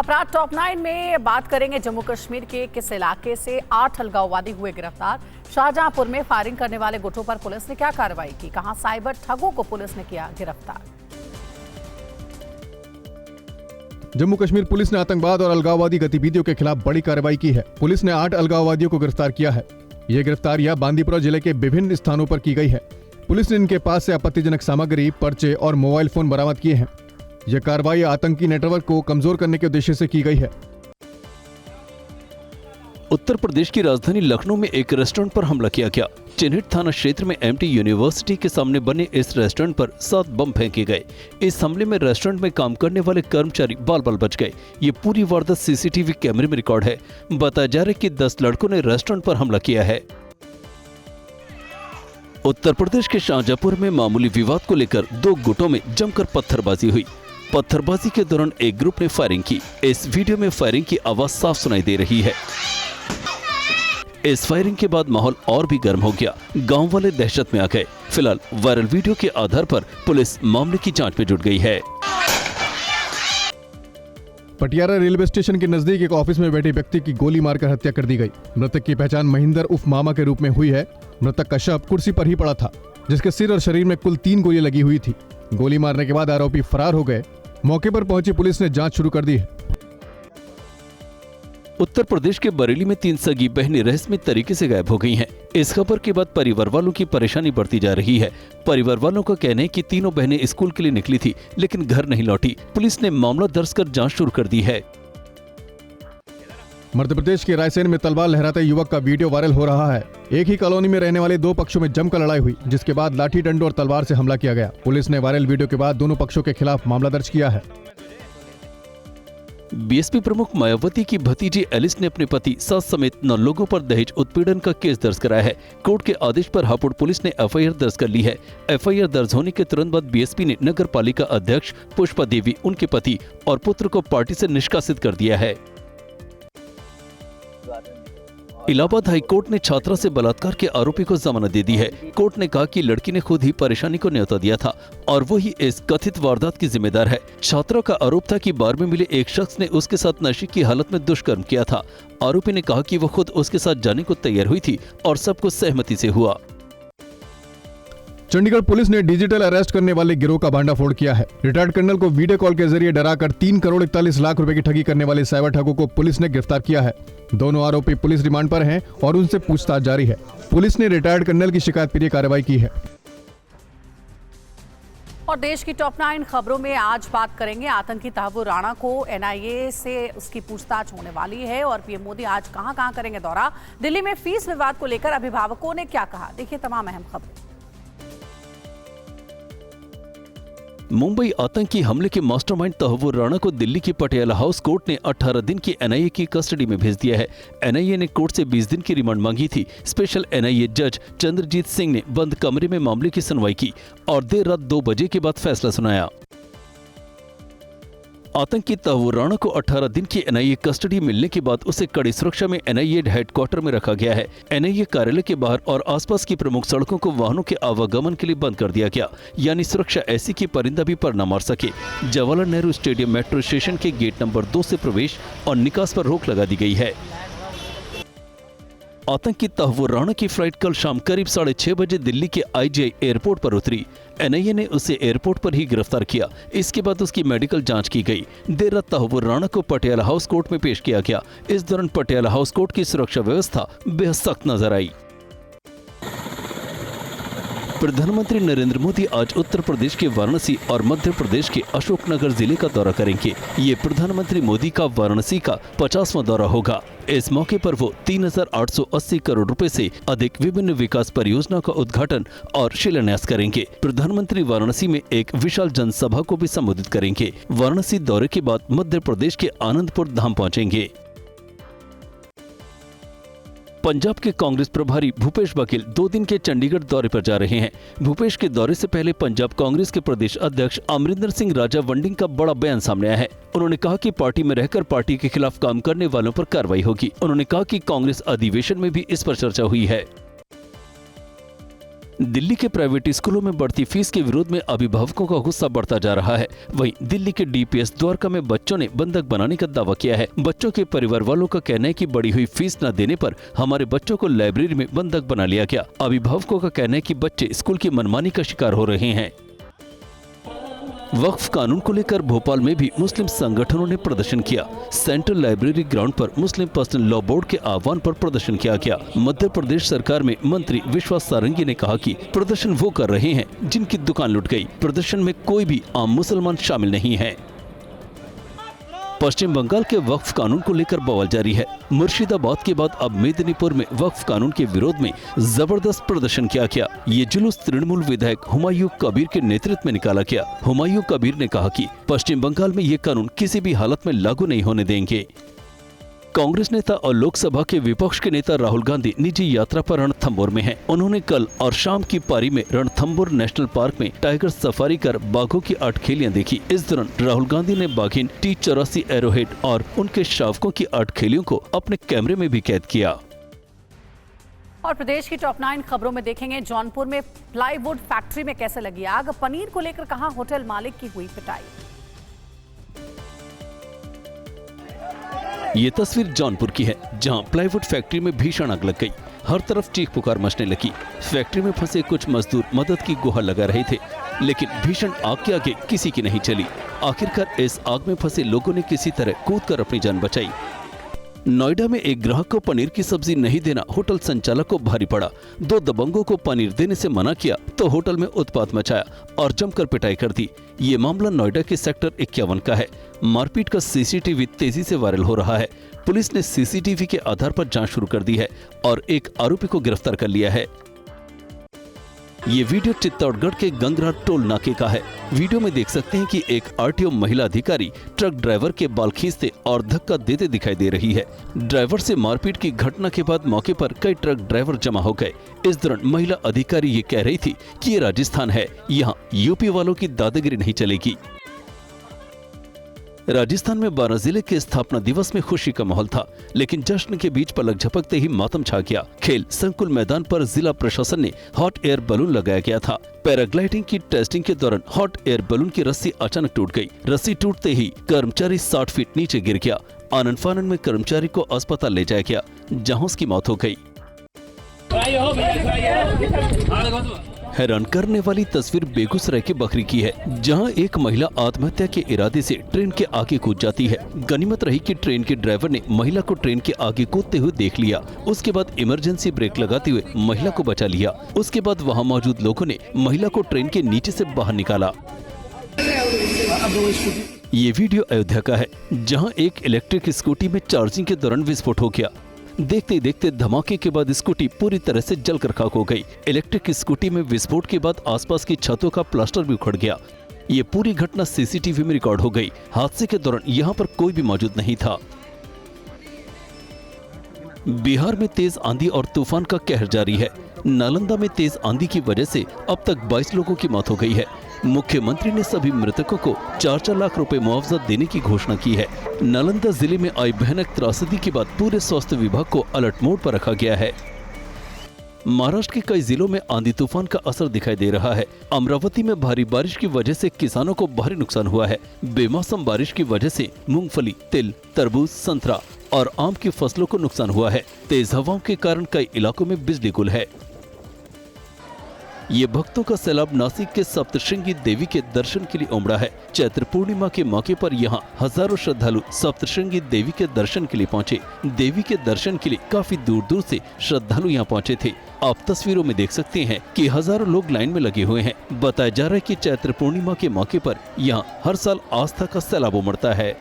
अपराध टॉप 9 में बात करेंगे जम्मू कश्मीर के किस इलाके से 8 अलगाववादी हुए गिरफ्तार। शाहजहांपुर में फायरिंग करने वाले गुटों पर पुलिस ने क्या कार्रवाई की, कहां साइबर ठगों को पुलिस ने किया गिरफ्तार। जम्मू कश्मीर पुलिस ने आतंकवाद और अलगाववादी गतिविधियों के खिलाफ बड़ी कार्रवाई की है। पुलिस ने 8 अलगाववादियों को गिरफ्तार किया है। ये गिरफ्तारियां बांदीपुरा जिले के विभिन्न स्थानों पर की गई है। पुलिस ने इनके पास से आपत्तिजनक सामग्री, पर्चे और मोबाइल फोन बरामद किए हैं। यह कार्रवाई आतंकी नेटवर्क को कमजोर करने के उद्देश्य से की गई है। उत्तर प्रदेश की राजधानी लखनऊ में एक रेस्टोरेंट पर हमला किया गया। चिन्हित थाना क्षेत्र में एमटी यूनिवर्सिटी के सामने बने इस रेस्टोरेंट पर 7 बम फेंके गए। इस हमले में रेस्टोरेंट में काम करने वाले कर्मचारी बाल बाल बच गए। ये पूरी वारदात सीसीटीवी कैमरे में रिकॉर्ड है। बताया जा रहा है कि 10 लड़कों ने रेस्टोरेंट पर हमला किया है। उत्तर प्रदेश के शाहजहांपुर में मामूली विवाद को लेकर 2 गुटों में जमकर पत्थरबाजी हुई। पत्थरबाजी के दौरान एक ग्रुप ने फायरिंग की। इस वीडियो में फायरिंग की आवाज साफ सुनाई दे रही है। इस फायरिंग के बाद माहौल और भी गर्म हो गया। गांव वाले दहशत में आ गए। फिलहाल वायरल वीडियो के आधार पर पुलिस मामले की जांच में जुट गई है। पटियाला रेलवे स्टेशन के नजदीक एक ऑफिस में बैठे व्यक्ति की गोली मारकर हत्या कर दी गई। मृतक की पहचान महेंद्र उर्फ मामा के रूप में हुई है। मृतक का शव कुर्सी पर ही पड़ा था, जिसके सिर और शरीर में कुल 3 गोलियां लगी हुई थी। गोली मारने के बाद आरोपी फरार हो गए। मौके पर पहुंची पुलिस ने जांच शुरू कर दी है। उत्तर प्रदेश के बरेली में 3 सगी बहनें रहस्यमय तरीके से गायब हो गई हैं। इस खबर के बाद परिवार वालों की परेशानी बढ़ती जा रही है। परिवार वालों का कहना है कि तीनों बहनें स्कूल के लिए निकली थी, लेकिन घर नहीं लौटी। पुलिस ने मामला दर्ज कर जांच शुरू कर दी है। मध्य प्रदेश के रायसेन में तलवार लहराते युवक का वीडियो वायरल हो रहा है। एक ही कॉलोनी में रहने वाले 2 पक्षों में जमकर लड़ाई हुई, जिसके बाद लाठी डंडों और तलवार से हमला किया गया। पुलिस ने वायरल वीडियो के बाद दोनों पक्षों के खिलाफ मामला दर्ज किया है। बीएसपी प्रमुख मायावती की भतीजी एलिस ने अपने पति, सास समेत 9 लोगों पर दहेज उत्पीड़न का केस दर्ज कराया है। कोर्ट के आदेश पर हापुड़ पुलिस ने एफआईआर दर्ज कर ली है। एफआईआर दर्ज होने के तुरंत बाद बीएसपी ने नगर पालिका अध्यक्ष पुष्पा देवी, उनके पति और पुत्र को पार्टी से निष्कासित कर दिया है। इलाहाबाद हाईकोर्ट ने छात्रा से बलात्कार के आरोपी को जमानत दे दी है। कोर्ट ने कहा कि लड़की ने खुद ही परेशानी को न्योता दिया था और वो ही इस कथित वारदात की जिम्मेदार है। छात्रा का आरोप था कि बार में मिले एक शख्स ने उसके साथ नशे की हालत में दुष्कर्म किया था। आरोपी ने कहा कि वो खुद उसके साथ जाने को तैयार हुई थी और सब कुछ सहमति से हुआ। चंडीगढ़ पुलिस ने डिजिटल अरेस्ट करने वाले गिरोह का भांडाफोड़ किया है। रिटायर्ड कर्नल को वीडियो कॉल के जरिए डराकर 3 करोड़ 41 लाख रुपए की ठगी करने वाले साइबर ठगों को पुलिस ने गिरफ्तार किया है। दोनों आरोपी पुलिस रिमांड पर हैं और उनसे पूछताछ जारी है। पुलिस ने रिटायर्ड कर्नल की शिकायत पर यह कार्रवाई की है। और देश की टॉप 9 खबरों में आज बात करेंगे आतंकी तहव्वुर राणा को एनआईए से उसकी पूछताछ होने वाली है और पीएम मोदी आज कहां करेंगे दौरा। दिल्ली में फीस विवाद को लेकर अभिभावकों ने क्या कहा, देखिए तमाम अहम खबरें। मुंबई आतंकी हमले के मास्टरमाइंड तहव्वुर राणा को दिल्ली की पटियाला हाउस कोर्ट ने 18 दिन की एनआईए की कस्टडी में भेज दिया है। एनआईए ने कोर्ट से 20 दिन की रिमांड मांगी थी। स्पेशल एनआईए जज चंद्रजीत सिंह ने बंद कमरे में मामले की सुनवाई की और देर रात 2 बजे के बाद फैसला सुनाया। आतंकी तहव्वुर राणा को 18 दिन की एनआईए कस्टडी मिलने के बाद उसे कड़ी सुरक्षा में एनआईए हेडक्वार्टर में रखा गया है। एनआईए कार्यालय के बाहर और आसपास की प्रमुख सड़कों को वाहनों के आवागमन के लिए बंद कर दिया गया, यानी सुरक्षा ऐसी कि परिंदा भी पर न मार सके। Jawaharlal Nehru stadium metro station के गेट नंबर 2 से प्रवेश और निकास पर रोक लगा दी गई है। आतंकी तहव्वुर राणा की फ्लाइट कल शाम करीब 6:30 बजे दिल्ली के आईजीआई एयरपोर्ट पर उतरी। एनआईए ने उसे एयरपोर्ट पर ही गिरफ्तार किया। इसके बाद उसकी मेडिकल जांच की गई। देर रात तहव्वुर राणा को पटियाला हाउस कोर्ट में पेश किया गया। इस दौरान पटियाला हाउस कोर्ट की सुरक्षा व्यवस्था बेहद सख्त नजर आई। प्रधानमंत्री नरेंद्र मोदी आज उत्तर प्रदेश के वाराणसी और मध्य प्रदेश के अशोकनगर जिले का दौरा करेंगे। ये प्रधानमंत्री मोदी का वाराणसी का 50वां दौरा होगा। इस मौके पर वो 3,880 करोड़ रुपए से अधिक विभिन्न विकास परियोजना का उद्घाटन और शिलान्यास करेंगे। प्रधानमंत्री वाराणसी में एक विशाल जनसभा को भी संबोधित करेंगे। वाराणसी दौरे के बाद मध्य प्रदेश के आनंदपुर धाम पहुंचेंगे। पंजाब के कांग्रेस प्रभारी भूपेश बघेल 2 दिन के चंडीगढ़ दौरे पर जा रहे हैं। भूपेश के दौरे से पहले पंजाब कांग्रेस के प्रदेश अध्यक्ष अमरिंदर सिंह राजा वंडिंग का बड़ा बयान सामने आया है। उन्होंने कहा कि पार्टी में रहकर पार्टी के खिलाफ काम करने वालों पर कार्रवाई होगी। उन्होंने कहा कि कांग्रेस अधिवेशन में भी इस पर चर्चा हुई है। दिल्ली के प्राइवेट स्कूलों में बढ़ती फीस के विरोध में अभिभावकों का गुस्सा बढ़ता जा रहा है। वहीं दिल्ली के डीपीएस द्वारका में बच्चों ने बंधक बनाने का दावा किया है। बच्चों के परिवार वालों का कहना है कि बढ़ी हुई फीस न देने पर हमारे बच्चों को लाइब्रेरी में बंधक बना लिया गया। अभिभावकों का कहना है कि बच्चे स्कूल की मनमानी का शिकार हो रहे हैं। वक्फ कानून को लेकर भोपाल में भी मुस्लिम संगठनों ने प्रदर्शन किया। सेंट्रल लाइब्रेरी ग्राउंड पर मुस्लिम पर्सनल लॉ बोर्ड के आह्वान पर प्रदर्शन किया गया। मध्य प्रदेश सरकार में मंत्री विश्वास सारंगी ने कहा कि प्रदर्शन वो कर रहे हैं जिनकी दुकान लुट गई। प्रदर्शन में कोई भी आम मुसलमान शामिल नहीं है। पश्चिम बंगाल के वक्फ कानून को लेकर बवाल जारी है। मुर्शिदाबाद के बाद अब मेदिनीपुर में वक्फ कानून के विरोध में जबरदस्त प्रदर्शन किया गया। ये जुलूस तृणमूल विधायक हुमायूं कबीर के नेतृत्व में निकाला गया। हुमायूं कबीर ने कहा कि पश्चिम बंगाल में ये कानून किसी भी हालत में लागू नहीं होने देंगे। कांग्रेस नेता और लोकसभा के विपक्ष के नेता राहुल गांधी निजी यात्रा पर रणथंभौर में हैं। उन्होंने कल और शाम की पारी में रणथंभौर नेशनल पार्क में टाइगर सफारी कर बाघों की आठखेलियां देखी। इस दौरान राहुल गांधी ने बाघिन T-84 एरोहेड और उनके शावकों की आठखेलियों को अपने कैमरे में भी कैद किया। और प्रदेश की टॉप 9 खबरों में देखेंगे जौनपुर में प्लाईवुड फैक्ट्री में कैसे लगी आग, पनीर को लेकर कहा होटल मालिक की हुई पिटाई। ये तस्वीर जौनपुर की है, जहां प्लाईवुड फैक्ट्री में भीषण आग लग गई। हर तरफ चीख पुकार मचने लगी। फैक्ट्री में फंसे कुछ मजदूर मदद की गुहार लगा रहे थे, लेकिन भीषण आग के आगे किसी की नहीं चली। आखिरकार इस आग में फंसे लोगों ने किसी तरह कूदकर अपनी जान बचाई। नोएडा में एक ग्राहक को पनीर की सब्जी नहीं देना होटल संचालक को भारी पड़ा। 2 दबंगों को पनीर देने से मना किया तो होटल में उत्पात मचाया और जमकर पिटाई कर दी। ये मामला नोएडा के सेक्टर 51 का है। मारपीट का सीसीटीवी तेजी से वायरल हो रहा है। पुलिस ने सीसीटीवी के आधार पर जांच शुरू कर दी है और एक आरोपी को गिरफ्तार कर लिया है। ये वीडियो चित्तौड़गढ़ के गंगरा टोल नाके का है। वीडियो में देख सकते हैं कि एक आरटीओ महिला अधिकारी ट्रक ड्राइवर के बाल खींचते और धक्का देते दिखाई दे रही है। ड्राइवर से मारपीट की घटना के बाद मौके पर कई ट्रक ड्राइवर जमा हो गए। इस दौरान महिला अधिकारी ये कह रही थी कि ये राजस्थान है, यहाँ यूपी वालों की दादागिरी नहीं चलेगी। राजस्थान में 12 जिले के स्थापना दिवस में खुशी का माहौल था, लेकिन जश्न के बीच पलक झपकते ही मातम छा गया। खेल संकुल मैदान पर जिला प्रशासन ने हॉट एयर बलून लगाया गया था। पैराग्लाइडिंग की टेस्टिंग के दौरान हॉट एयर बलून की रस्सी अचानक टूट गई। रस्सी टूटते ही कर्मचारी 60 फीट नीचे गिर गया। आनन फानन में कर्मचारी को अस्पताल ले जाया गया, जहां उसकी मौत हो गई। हैरान करने वाली तस्वीर बेगूसराय की बखरी की है, जहां एक महिला आत्महत्या के इरादे से ट्रेन के आगे कूद जाती है। गनीमत रही कि ट्रेन के ड्राइवर ने महिला को ट्रेन के आगे कूदते हुए देख लिया। उसके बाद इमरजेंसी ब्रेक लगाते हुए महिला को बचा लिया। उसके बाद वहां मौजूद लोगों ने महिला को ट्रेन के नीचे से बाहर निकाला। ये वीडियो अयोध्या का है, जहाँ एक इलेक्ट्रिक स्कूटी में चार्जिंग के दौरान विस्फोट हो गया। देखते देखते धमाके के बाद स्कूटी पूरी तरह से जलकर खाक हो गई। इलेक्ट्रिक स्कूटी में विस्फोट के बाद आसपास की छतों का प्लास्टर भी उखड़ गया। ये पूरी घटना सीसीटीवी में रिकॉर्ड हो गई। हादसे के दौरान यहाँ पर कोई भी मौजूद नहीं था। बिहार में तेज आंधी और तूफान का कहर जारी है। नालंदा में तेज आंधी की वजह से अब तक 22 लोगों की मौत हो गई है। मुख्यमंत्री ने सभी मृतकों को 4-4 लाख रुपए मुआवजा देने की घोषणा की है। नालंदा जिले में आई भयानक त्रासदी के बाद पूरे स्वास्थ्य विभाग को अलर्ट मोड पर रखा गया है। महाराष्ट्र के कई जिलों में आंधी तूफान का असर दिखाई दे रहा है। अमरावती में भारी बारिश की वजह से किसानों को भारी नुकसान हुआ है। बेमौसम बारिश की वजह से मूंगफली, तिल, तरबूज, संतरा और आम की फसलों को नुकसान हुआ है। तेज हवाओं के कारण कई इलाकों में बिजली गुल है। ये भक्तों का सैलाब नासिक के सप्तशृंगी देवी के दर्शन के लिए उमड़ा है। चैत्र पूर्णिमा के मौके पर यहाँ हजारों श्रद्धालु सप्तशृंगी देवी के दर्शन के लिए पहुँचे। देवी के दर्शन के लिए काफी दूर दूर से श्रद्धालु यहाँ पहुँचे थे। आप तस्वीरों में देख सकते हैं कि हजारों लोग लाइन में लगे हुए हैं। बताया जा रहा है कि चैत्र पूर्णिमा के मौके पर यहाँ हर साल आस्था का सैलाब उमड़ता है।